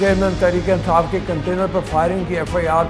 Chairman Tehreek Insaf کے container پر firing کی FIR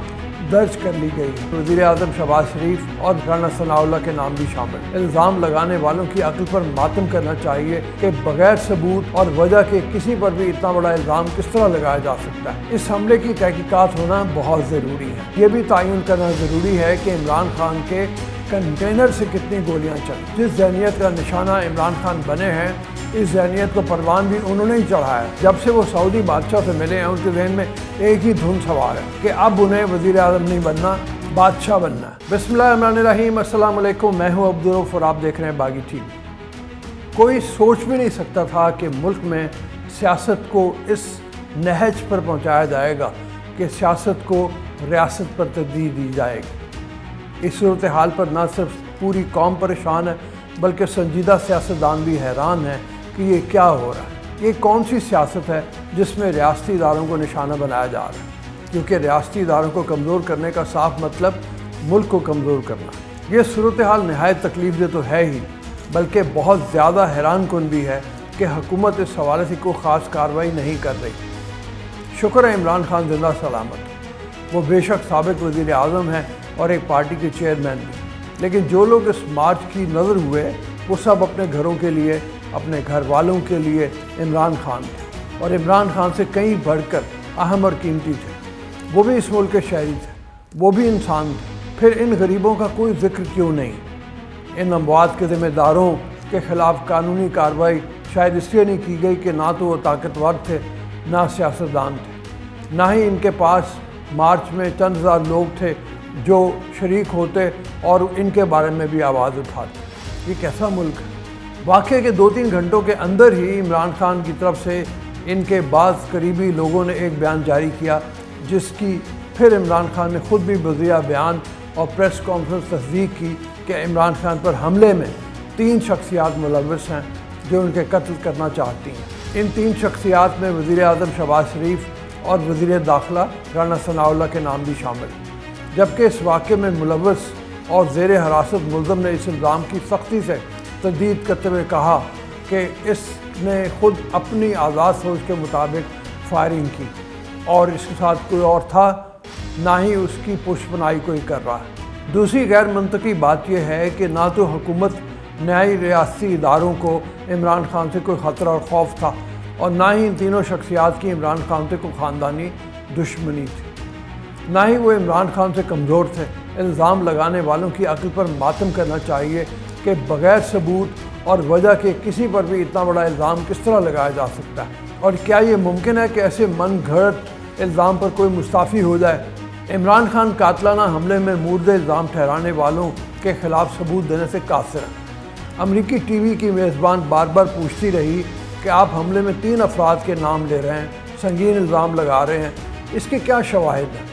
درج کر لی گئی۔ وزیر اعظم شہباز شریف اور رانا ثناء اللہ کے نام بھی شامل۔ الزام لگانے والوں کی عقل پر ماتم کرنا چاہیے کہ بغیر ثبوت اور وجہ کے کسی پر بھی اتنا بڑا الزام کس طرح لگایا جا سکتا ہے۔ اس حملے کی تحقیقات ہونا بہت ضروری ہے۔ یہ بھی تعین کرنا ضروری ہے کہ عمران خان کے کنٹینر سے کتنی گولیاں چلیں۔ جس ذہنیت کا نشانہ عمران خان بنے ہیں، اس ذہنیت کو پروان بھی انہوں نے ہی چڑھایا۔ جب سے وہ سعودی بادشاہ سے ملے ہیں، ان کے ذہن میں ایک ہی دھن سوار ہے کہ اب انہیں وزیر اعظم نہیں بننا، بادشاہ بننا ہے۔ بسم اللہ الرحمن الرحیم، السلام علیکم، میں ہوں عبدالرؤف اور آپ دیکھ رہے ہیں باغی ٹی وی۔ کوئی سوچ بھی نہیں سکتا تھا کہ ملک میں سیاست کو اس نہج پر پہنچایا جائے گا کہ سیاست کو ریاست پر ترجیح دی جائے گی۔ اس صورتحال پر نہ صرف پوری قوم پریشان ہے بلکہ سنجیدہ سیاستدان بھی حیران ہیں کہ یہ کیا ہو رہا ہے۔ یہ کون سی سیاست ہے جس میں ریاستی اداروں کو نشانہ بنایا جا رہا ہے، کیونکہ ریاستی اداروں کو کمزور کرنے کا صاف مطلب ملک کو کمزور کرنا۔ یہ صورتحال نہایت تکلیف دہ تو ہے ہی، بلکہ بہت زیادہ حیران کن بھی ہے کہ حکومت اس حوالے سے کوئی خاص کارروائی نہیں کر رہی۔ شکر ہے عمران خان زندہ سلامت، وہ بے شک سابق وزیر اعظم ہیں اور ایک پارٹی کے چیئرمین بھی، لیکن جو لوگ اس مارچ کی نظر ہوئے وہ سب اپنے گھروں کے لیے، اپنے گھر والوں کے لیے عمران خان تھے، اور عمران خان سے کہیں بڑھ کر اہم اور قیمتی تھے۔ وہ بھی اس ملک کے شہری تھے، وہ بھی انسان تھے۔ پھر ان غریبوں کا کوئی ذکر کیوں نہیں؟ ان اموات کے ذمہ داروں کے خلاف قانونی کارروائی شاید اس لیے نہیں کی گئی کہ نہ تو وہ طاقتور تھے، نہ سیاستدان تھے، نہ ہی ان کے پاس مارچ میں چند ہزار لوگ تھے جو شریک ہوتے اور ان کے بارے میں بھی آواز اٹھاتے۔ یہ کیسا ملک ہے؟ واقعے کے 2-3 گھنٹوں کے اندر ہی عمران خان کی طرف سے ان کے بعض قریبی لوگوں نے ایک بیان جاری کیا، جس کی پھر عمران خان نے خود بھی بذریعہ بیان اور پریس کانفرنس تصدیق کی کہ عمران خان پر حملے میں 3 شخصیات ملوث ہیں جو ان کے قتل کرنا چاہتی ہیں۔ ان 3 شخصیات میں وزیر اعظم شہباز شریف اور وزیر داخلہ رانا ثناء اللہ کے نام بھی شامل ہیں، جبکہ اس واقعے میں ملوث اور زیر حراست ملزم نے اس الزام کی سختی سے تردید کرتے ہوئے کہا کہ اس نے خود اپنی آزاد سوچ کے مطابق فائرنگ کی اور اس کے ساتھ کوئی اور تھا، نہ ہی اس کی پشت پناہی کوئی کر رہا ہے۔ دوسری غیر منطقی بات یہ ہے کہ نہ تو حکومت نیائی ریاستی اداروں کو عمران خان سے کوئی خطرہ اور خوف تھا، اور نہ ہی ان تینوں شخصیات کی عمران خان سے کوئی خاندانی دشمنی تھی، نہ ہی وہ عمران خان سے کمزور تھے۔ الزام لگانے والوں کی عقل پر ماتم کرنا چاہیے کہ بغیر ثبوت اور وجہ کے کسی پر بھی اتنا بڑا الزام کس طرح لگایا جا سکتا ہے، اور کیا یہ ممکن ہے کہ ایسے من گھڑت الزام پر کوئی مستعفی ہو جائے؟ عمران خان قاتلانہ حملے میں مورد الزام ٹھہرانے والوں کے خلاف ثبوت دینے سے قاصر ہیں۔ امریکی ٹی وی کی میزبان بار بار پوچھتی رہی کہ آپ حملے میں 3 افراد کے نام لے رہے ہیں، سنگین الزام لگا رہے ہیں، اس کے کیا شواہد ہیں؟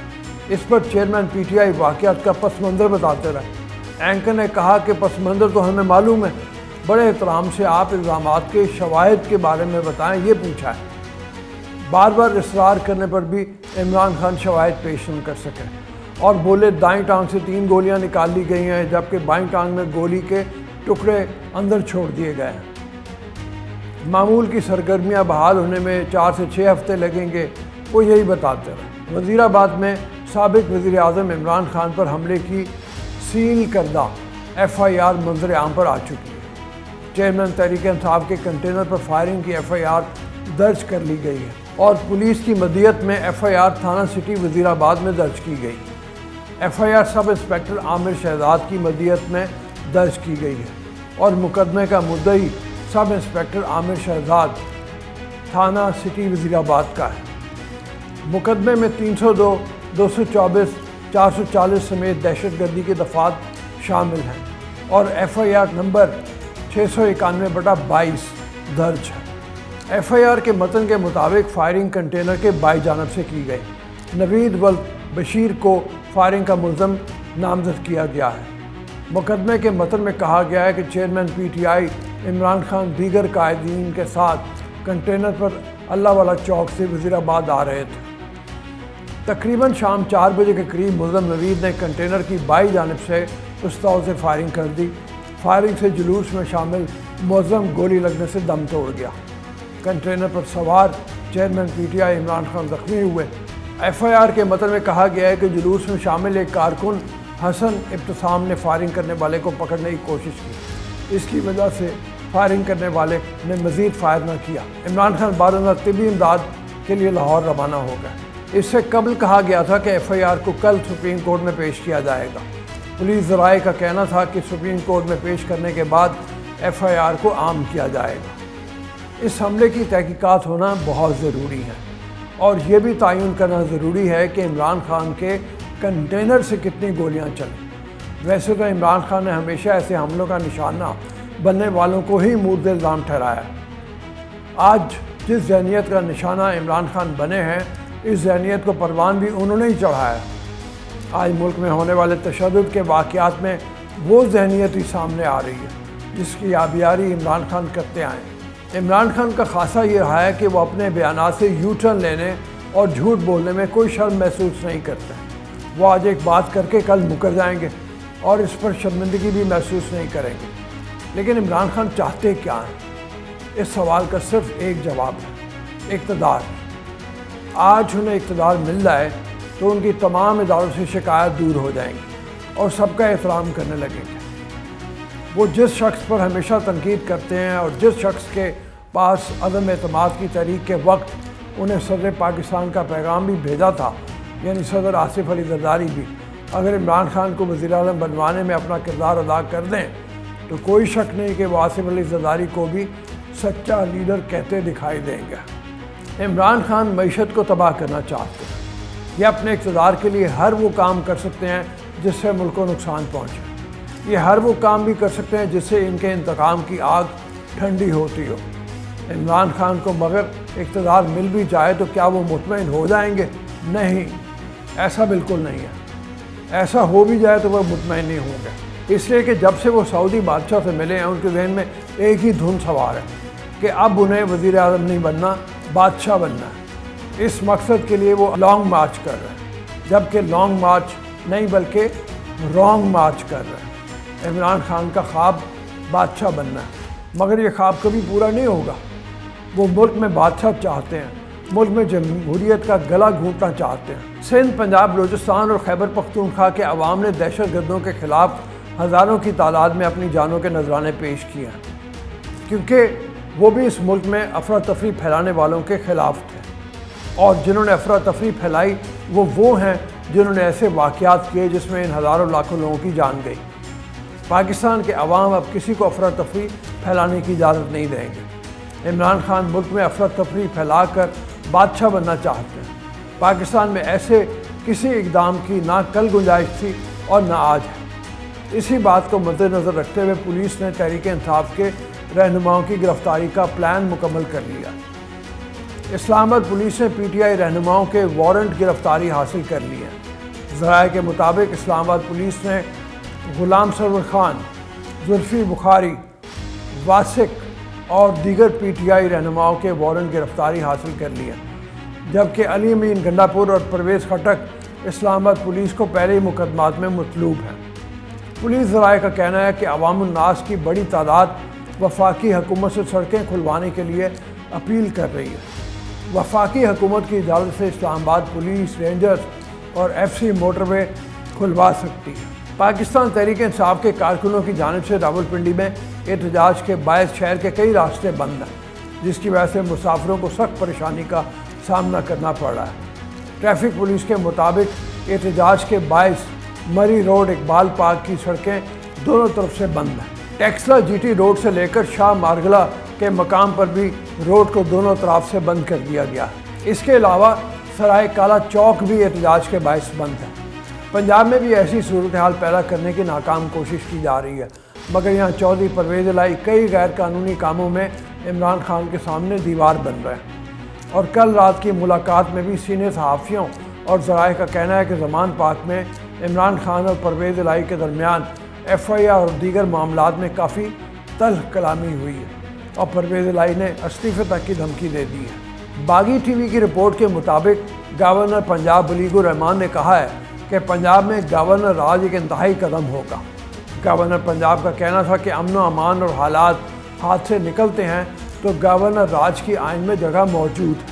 اس پر چیئرمین PTI واقعات کا پس منظر بتاتے رہے۔ اینکر نے کہا کہ پس منظر تو ہمیں معلوم ہے، بڑے احترام سے آپ الزامات کے شواہد کے بارے میں بتائیں، یہ پوچھا ہے۔ بار بار اصرار کرنے پر بھی عمران خان شواہد پیش نہیں کر سکے اور بولے دائیں ٹانگ سے 3 گولیاں نکال لی گئی ہیں، جبکہ بائیں ٹانگ میں گولی کے ٹکڑے اندر چھوڑ دیے گئے ہیں۔ معمول کی سرگرمیاں بحال ہونے میں 4 سے 6 ہفتے لگیں گے، وہ یہی بتاتے رہے۔ وزیرآباد میں سابق وزیر اعظم عمران خان پر حملے کی سیل کردہ FIR منظر عام پر آ چکی ہے۔ چیئرمین تحریک انصاف کے کنٹینر پر فائرنگ کی FIR درج کر لی گئی ہے اور پولیس کی مدیت میں FIR تھانہ سٹی وزیر آباد میں درج کی گئی۔ FIR سب انسپکٹر عامر شہزاد کی مدیت میں درج کی گئی ہے اور مقدمے کا مدعی سب انسپکٹر عامر شہزاد تھانہ سٹی وزیر آباد کا ہے۔ مقدمے میں 302، 224، 440 سمیت دہشت گردی کے دفعات شامل ہیں اور FIR نمبر 691/22 درج ہے۔ FIR کے متن کے مطابق فائرنگ کنٹینر کے بائیں جانب سے کی گئی۔ نوید بشیر کو فائرنگ کا ملزم نامزد کیا گیا ہے۔ مقدمے کے متن میں کہا گیا ہے کہ چیئرمین PTI عمران خان دیگر قائدین کے ساتھ کنٹینر پر اللہ والا چوک سے وزیر آباد آ رہے تھے۔ تقریباً شام 4 بجے کے قریب ملزم نوید نے کنٹینر کی بائیں جانب سے پستول سے فائرنگ کر دی۔ فائرنگ سے جلوس میں شامل ملزم گولی لگنے سے دم توڑ گیا۔ کنٹینر پر سوار چیئرمین PTI عمران خان زخمی ہوئے۔ FIR کے متن میں کہا گیا ہے کہ جلوس میں شامل ایک کارکن حسن ابتسام نے فائرنگ کرنے والے کو پکڑنے کی کوشش کی، اس کی وجہ سے فائرنگ کرنے والے نے مزید فائر نہ کیا۔ عمران خان بعد طبی امداد کے لیے لاہور روانہ ہو گئے۔ اس سے قبل کہا گیا تھا کہ FIR کو کل سپریم کورٹ میں پیش کیا جائے گا۔ پولیس ذرائع کا کہنا تھا کہ سپریم کورٹ میں پیش کرنے کے بعد FIR کو عام کیا جائے گا۔ اس حملے کی تحقیقات ہونا بہت ضروری ہے اور یہ بھی تعین کرنا ضروری ہے کہ عمران خان کے کنٹینر سے کتنی گولیاں چلیں۔ ویسے تو عمران خان نے ہمیشہ ایسے حملوں کا نشانہ بننے والوں کو ہی مورد الزام ٹھہرایا۔ آج جس ذہنیت کا نشانہ عمران خان بنے ہیں، اس ذہنیت کو پروان بھی انہوں نے ہی چڑھایا۔ آج ملک میں ہونے والے تشدد کے واقعات میں وہ ذہنیت ہی سامنے آ رہی ہے جس کی آبیاری عمران خان کرتے آئے۔ عمران خان کا خاصہ یہ رہا ہے کہ وہ اپنے بیانات سے یو ٹرن لینے اور جھوٹ بولنے میں کوئی شرم محسوس نہیں کرتے۔ وہ آج ایک بات کر کے کل مکر جائیں گے اور اس پر شرمندگی بھی محسوس نہیں کریں گے۔ لیکن عمران خان چاہتے کیا ہیں؟ اس سوال کا صرف ایک جواب ہے: اقتدار۔ آج انہیں اقتدار مل جائے تو ان کی تمام اداروں سے شکایت دور ہو جائیں گی اور سب کا احترام کرنے لگیں گے۔ وہ جس شخص پر ہمیشہ تنقید کرتے ہیں اور جس شخص کے پاس عدم اعتماد کی تحریک کے وقت انہیں صدر پاکستان کا پیغام بھی بھیجا تھا، یعنی صدر آصف علی زرداری بھی، اگر عمران خان کو وزیر اعظم بنوانے میں اپنا کردار ادا کر دیں تو کوئی شک نہیں کہ وہ آصف علی زرداری کو بھی سچا لیڈر کہتے دکھائی دیں گے۔ عمران خان معیشت کو تباہ کرنا چاہتے ہیں۔ یہ اپنے اقتدار کے لیے ہر وہ کام کر سکتے ہیں جس سے ملک کو نقصان پہنچے۔ یہ ہر وہ کام بھی کر سکتے ہیں جس سے ان کے انتقام کی آگ ٹھنڈی ہوتی ہو۔ عمران خان کو مگر اقتدار مل بھی جائے تو کیا وہ مطمئن ہو جائیں گے؟ نہیں، ایسا بالکل نہیں ہے۔ ایسا ہو بھی جائے تو وہ مطمئن نہیں ہوں گے، اس لیے کہ جب سے وہ سعودی بادشاہ سے ملے ہیں ان کے ذہن میں ایک ہی دھن سوار ہے کہ اب انہیں وزیر اعظم نہیں بننا، بادشاہ بننا ہے۔ اس مقصد کے لیے وہ لانگ مارچ کر رہے ہیں، جبکہ لانگ مارچ نہیں بلکہ رانگ مارچ کر رہے ہیں۔ عمران خان کا خواب بادشاہ بننا ہے، مگر یہ خواب کبھی پورا نہیں ہوگا۔ وہ ملک میں بادشاہ چاہتے ہیں، ملک میں جمہوریت کا گلا گھونٹنا چاہتے ہیں۔ سندھ، پنجاب، بلوچستان اور خیبر پختونخوا کے عوام نے دہشت گردوں کے خلاف ہزاروں کی تعداد میں اپنی جانوں کے نذرانے پیش کیے ہیں، کیونکہ وہ بھی اس ملک میں افراتفری پھیلانے والوں کے خلاف تھے، اور جنہوں نے افراتفری پھیلائی وہ ہیں جنہوں نے ایسے واقعات کیے جس میں ان ہزاروں لاکھوں لوگوں کی جان گئی۔ پاکستان کے عوام اب کسی کو افراتفری پھیلانے کی اجازت نہیں دیں گے۔ عمران خان ملک میں افراتفری پھیلا کر بادشاہ بننا چاہتے ہیں۔ پاکستان میں ایسے کسی اقدام کی نہ کل گنجائش تھی اور نہ آج ہے۔ اسی بات کو مد نظر رکھتے ہوئے پولیس نے تحریک انصاف کے رہنماؤں کی گرفتاری کا پلان مکمل کر لیا۔ اسلام آباد پولیس نے PTI رہنماؤں کے وارنٹ گرفتاری حاصل کر لی ہے۔ ذرائع کے مطابق اسلام آباد پولیس نے غلام سرور خان، زلفی بخاری، واسق اور دیگر PTI رہنماؤں کے وارنٹ گرفتاری حاصل کر لی ہے، جبکہ علی امین گنڈا پور اور پرویز خٹک اسلام آباد پولیس کو پہلے ہی مقدمات میں مطلوب ہیں۔ پولیس ذرائع کا کہنا ہے کہ عوام الناس کی بڑی تعداد وفاقی حکومت سے سڑکیں کھلوانے کے لیے اپیل کر رہی ہے۔ وفاقی حکومت کی اجازت سے اسلام آباد پولیس، رینجرز اور FC موٹر وے کھلوا سکتی ہے۔ پاکستان تحریک انصاف کے کارکنوں کی جانب سے راولپنڈی میں احتجاج کے باعث شہر کے کئی راستے بند ہیں، جس کی وجہ سے مسافروں کو سخت پریشانی کا سامنا کرنا پڑ رہا ہے۔ ٹریفک پولیس کے مطابق احتجاج کے باعث مری روڈ، اقبال پارک کی سڑکیں دونوں طرف سے بند ہیں۔ ٹیکسلا GT روڈ سے لے کر شاہ مارگلہ کے مقام پر بھی روڈ کو دونوں طرف سے بند کر دیا گیا۔ اس کے علاوہ سرائے کالا چوک بھی احتجاج کے باعث بند ہے۔ پنجاب میں بھی ایسی صورتحال پیدا کرنے کی ناکام کوشش کی جا رہی ہے، مگر یہاں چودھری پرویز الہی کئی غیر قانونی کاموں میں عمران خان کے سامنے دیوار بن رہے ہیں، اور کل رات کی ملاقات میں بھی سینئر صحافیوں اور ذرائع کا کہنا ہے کہ زمان پارک میں عمران خان اور پرویز الہی کے درمیان FIR اور دیگر معاملات میں کافی تلخ کلامی ہوئی ہے، اور پرویز الہی نے استعفے تک کی دھمکی دے دی ہے۔ باغی ٹی وی کی رپورٹ کے مطابق گورنر پنجاب ولیگ الرحمان نے کہا ہے کہ پنجاب میں گورنر راج ایک انتہائی قدم ہوگا۔ گورنر پنجاب کا کہنا تھا کہ امن و امان اور حالات ہاتھ سے نکلتے ہیں تو گورنر راج کی آئین میں جگہ موجود ہے،